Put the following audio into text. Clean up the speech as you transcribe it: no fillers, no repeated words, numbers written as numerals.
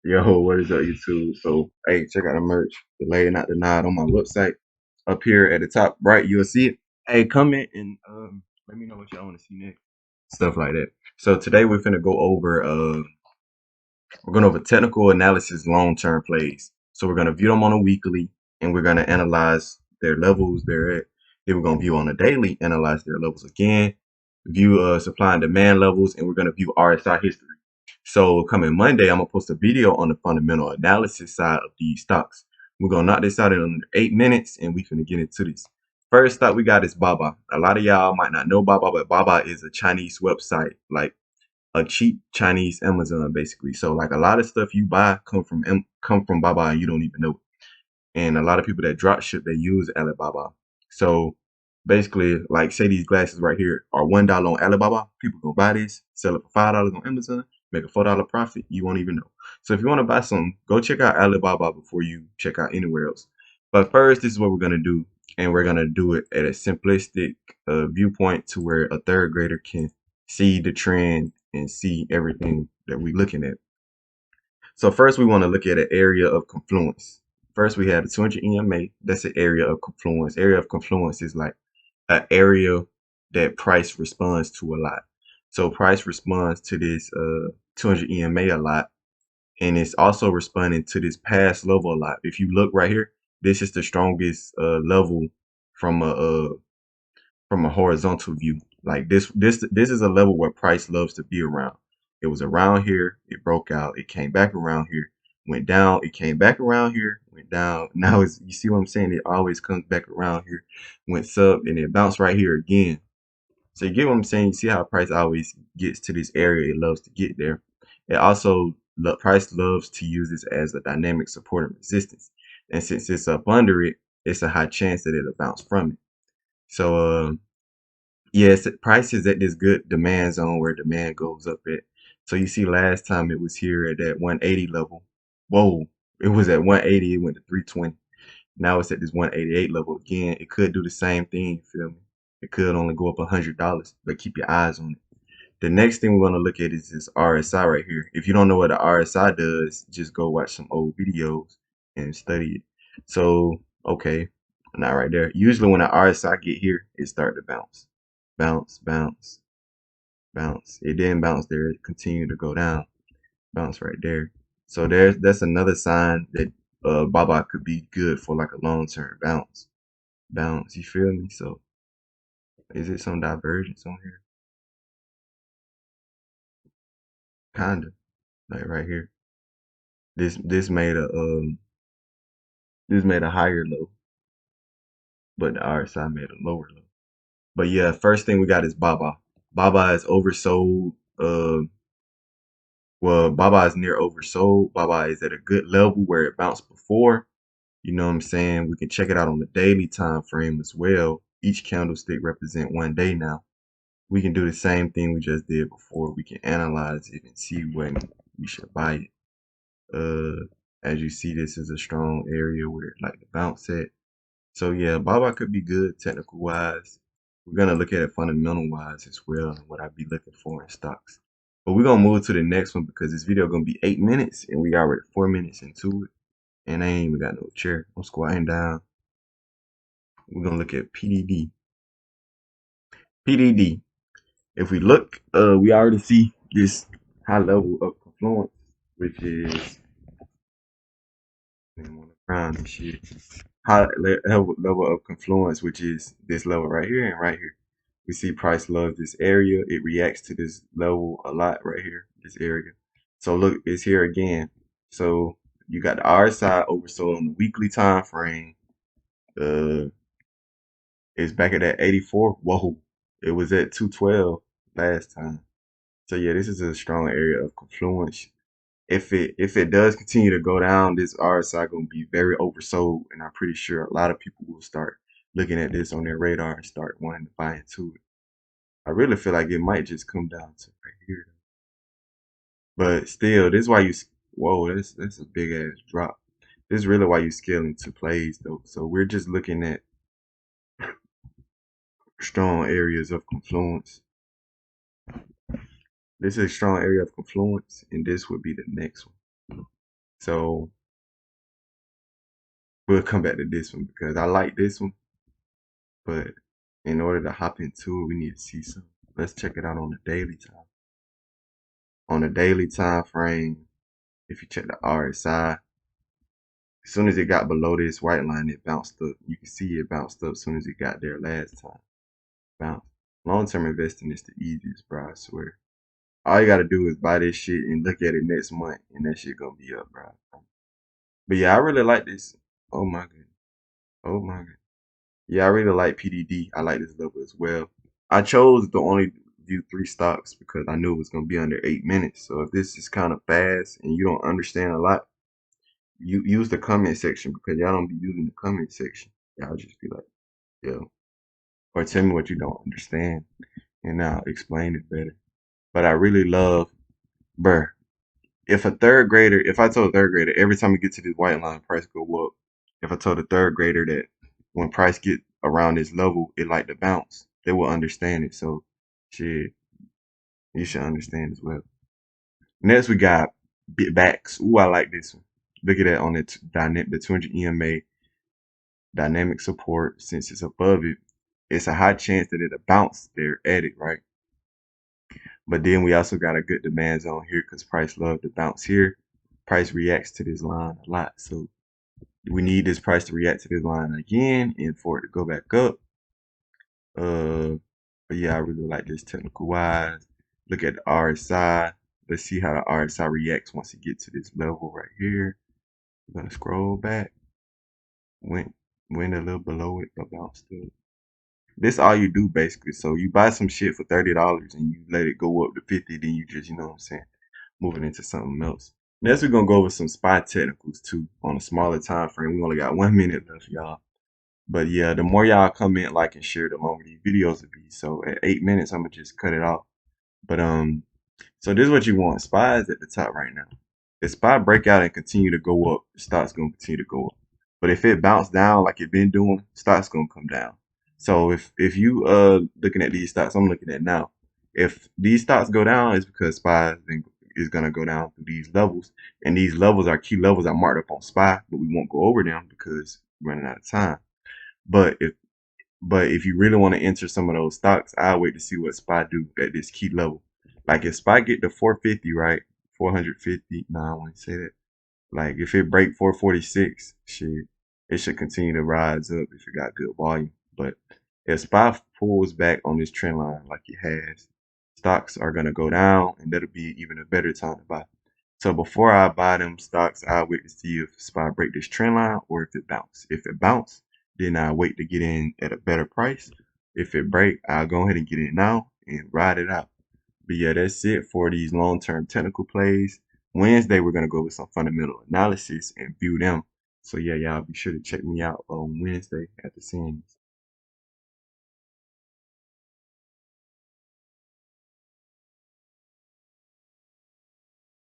Yo, what is up, YouTube? So, hey, check out the merch, the Lay Not Denied on my website. Up here at the top right, you'll see it. Hey, comment and let me know what y'all want to see next. Stuff like that. So today we're gonna go over we're going over technical analysis long-term plays. So we're gonna view them on a weekly and we're gonna analyze their levels they're at. Then we're gonna view on a daily, analyze their levels again, view supply and demand levels, and we're gonna view RSI history. So coming Monday, I'm gonna post a video on the fundamental analysis side of these stocks. We're gonna knock this out in under 8 minutes, and we finna get into this. First stock we got is Baba. A lot of y'all might not know Baba, but Baba is a Chinese website, like a cheap Chinese Amazon, basically. So like a lot of stuff you buy come from Baba, and you don't even know it. And a lot of people that drop ship, they use Alibaba. So basically, like say these glasses right here are $1 on Alibaba. People gonna buy this, sell it for $5 on Amazon, make a $4 profit. You won't even know. So if you want to buy something, go check out Alibaba before you check out anywhere else. But first, this is what we're gonna do, and we're gonna do it at a simplistic viewpoint to where a third grader can see the trend and see everything that we're looking at. So first we want to look at an area of confluence. First we have the 200 EMA. That's an area of confluence. Area of confluence is like an area that price responds to a lot. So price responds to this 200 EMA a lot, and it's also responding to this past level a lot. If you look right here, this is the strongest level from a horizontal view. Like this is a level where price loves to be around. It was around here, it broke out, it came back around here, went down, it came back around here, went down. Now it's, you see what I'm saying? It always comes back around here, went sub, and it bounced right here again. So you get what I'm saying? You see how price always gets to this area, it loves to get there. It also price loves to use this as a dynamic support and resistance. And since it's up under it, it's a high chance that it'll bounce from it. So yes, price is at this good demand zone where demand goes up at. So you see last time it was here at that 180 level. Whoa, it was at 180, it went to 320. Now it's at this 188 level again. It could do the same thing, you feel me? It could only go up $100, but keep your eyes on it. The next thing we're gonna look at is this RSI right here. If you don't know what the RSI does, just go watch some old videos and study it. So, okay, not right there. Usually when the RSI get here, it start to bounce. Bounce, bounce, bounce. It didn't bounce there. It continued to go down. Bounce right there. So that's another sign that Baba could be good for like a long term bounce. Bounce. You feel me? So is it some divergence on here? Kinda. Like right here. This made a higher low, but the RSI made a lower low. But yeah, first thing we got is Baba. Baba is oversold. Well, Baba is near oversold. Baba is at a good level where it bounced before. You know what I'm saying? We can check it out on the daily time frame as well. Each candlestick represent 1 day now. We can do the same thing we just did before. We can analyze it and see when we should buy it. As you see, this is a strong area where it like to bounce at. So yeah, Baba could be good technical wise. We're gonna look at it fundamental wise as well and what I'd be looking for in stocks. But we're gonna move to the next one because this video gonna be 8 minutes and we already 4 minutes into it. And I ain't even got no chair. I'm squatting down. We're gonna look at PDD. PDD. If we look, we already see this high level of confluence, which is I want to crown and shit. Level of confluence, which is this level right here and right here. We see price loves this area. It reacts to this level a lot right here, this area. So look, it's here again. So you got the RSI oversold on the weekly time frame. Uh, it's back at that 84. Whoa, it was at 212 last time. So yeah, this is a strong area of confluence. If it does continue to go down, this RSI gonna be very oversold, and I'm pretty sure a lot of people will start looking at this on their radar and start wanting to buy into it. I really feel like it might just come down to right here, but still, this is why you. Whoa, that's a big ass drop. This is really why you scale into plays though. So we're just looking at strong areas of confluence. This is a strong area of confluence, and this would be the next one. So we'll come back to this one because I like this one, but in order to hop into it, we need to see something. Let's check it out on the daily time. On the daily time frame, if you check the RSI, as soon as it got below this white line, it bounced up. You can see it bounced up as soon as it got there last time. Bounce. Long-term investing is the easiest, bro, I swear. All you gotta do is buy this shit and look at it next month, and that shit gonna be up, bro. But yeah, I really like this. Oh my god. Oh my god. Yeah, I really like PDD. I like this level as well. I chose to only do 3 stocks because I knew it was gonna be under 8 minutes. So if this is kind of fast and you don't understand a lot, you use the comment section because y'all don't be using the comment section. Y'all just be like, yo, or tell me what you don't understand, and I'll explain it better. But I really love, bruh. If I told a third grader every time we get to this white line, price go up. If I told a third grader that when price get around this level, it like to bounce, they will understand it. So, shit, you should understand as well. Next, we got bitbacks. Ooh, I like this one. Look at that on the 200 EMA dynamic support. Since it's above it, it's a high chance that it'll bounce there at it, right? But then we also got a good demand zone here because price love to bounce here. Price reacts to this line a lot. So we need this price to react to this line again and for it to go back up. But yeah, I really like this technical wise. Look at the RSI. Let's see how the RSI reacts once it gets to this level right here. We're gonna scroll back. Went went a little below it, but bounced up. This all you do basically. So you buy some shit for $30 and you let it go up to 50, then you just, you know what I'm saying, moving into something else. Next, we're gonna go over some SPY technicals too on a smaller time frame. We only got 1 minute left, y'all. But yeah, the more y'all comment, like, and share, the longer these videos will be. So at 8 minutes, I'm gonna just cut it off. But so this is what you want. SPY is at the top right now. If SPY break out and continue to go up, the stock's gonna continue to go up. But if it bounce down like it been doing, stock's gonna come down. So if you looking at these stocks I'm looking at now, if these stocks go down, it's because SPY is gonna go down through these levels, and these levels are key levels I marked up on SPY, but we won't go over them because we're running out of time. But if you really want to enter some of those stocks, I'll wait to see what SPY do at this key level. Like if SPY get to 450, right? 450. Nah, I wouldn't say that. Like if it break 446, shit, it should continue to rise up if it got good volume. But if SPY pulls back on this trend line like it has, stocks are gonna go down, and that'll be even a better time to buy. So before I buy them stocks, I'll wait to see if SPY break this trend line or if it bounce. If it bounce, then I'll wait to get in at a better price. If it break, I'll go ahead and get in now and ride it out. But yeah, that's it for these long-term technical plays. Wednesday, we're going to go over some fundamental analysis and view them. So yeah, y'all be sure to check me out on Wednesday at the scenes.